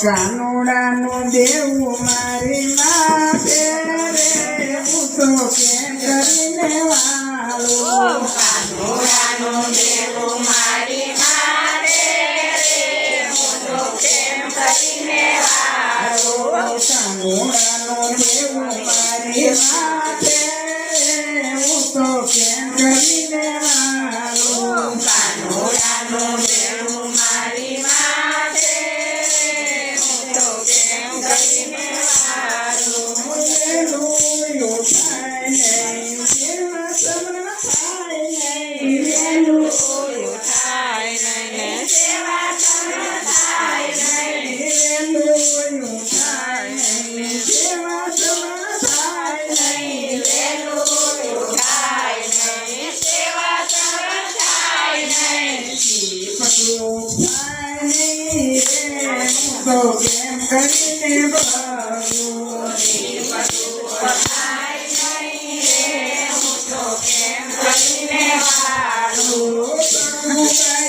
કાનુડાનો દેવું મારી માથે રે હું તો કેમ કરીને વાળું કાનુડાનો દેવું મારી માથે રે હું તો કેમ કરીને વાળું કાનુડાનો દેવું મારી માથે રે હું તો કેમ કરીને વાળું કાનુડાનો દેવું મારી માથે રે હું તો કેમ કરીને વાળું વેલું થાય નહીં સેવા સમ્ર થાય નહીં વેલું થાય નહીં સેવા સમ્ર થાય નહીં વેલું થાય નહીં સેવા સમ્ર થાય નહીં વેલું થાય નહીં સેવા સમ્ર થાય નહીં પટલું થાય નહીં રે હું તો કેમ કરીને ભરું થાય નહીં રે હું તો કેમ કરીને વાળું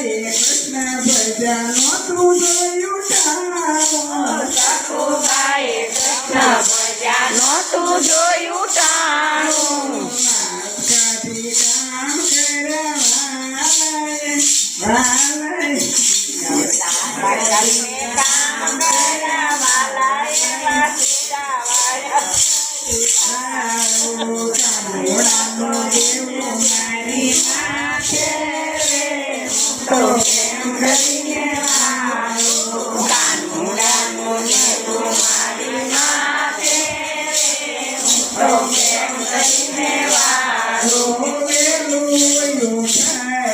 કૃષ્ણ ભજનો તું જોયું ઠાણું સખુબાએ કૃષ્ણ ભજ્યા નહોતું જોયું ટાણું કાઢી કામ કરવાય કાઢીને કામ કર્યા વાલા એવા સીતાવાળા કાનુડાનો દેવું મારી માથે રે તો કેમ કરીને વાળું કાનુડાનો દેવું મારી માથે રે તો કેમ કરીને વાળું વેલું થાય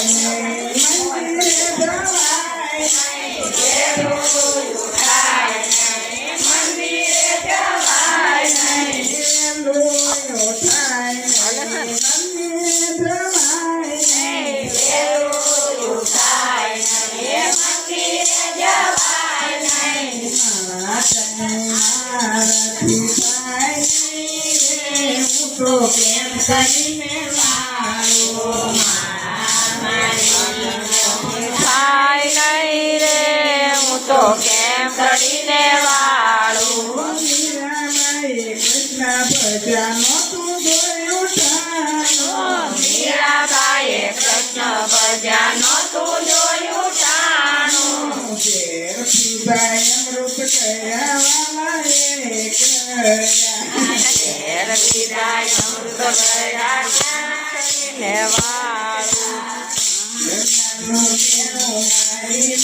મંદિરે જવાય વેલું થાય નહીં મંદિરે જવાય નહીં વેલું થાય મંદિરે જવાય વેલું થાય નહીં મંદિરે જવાય નહીં મારાથી થાય નહીં રે હું તો કેમ કરીને વાળું થાય નહીં રે હું તો કેમ કરીને વાળું મીરાબાઈએ કૃષ્ણ ભજનો તું જોયું ઠાણું મીરાબાઈએ કૃષ્ણ ભજ્યા નહોતું જોયું ટાણું ઝેર પીવાય અમૃત કર્યા વાલા ઘેર પીધાય અમૃત ભર્યા ક્યાં કરીને વાળું મારી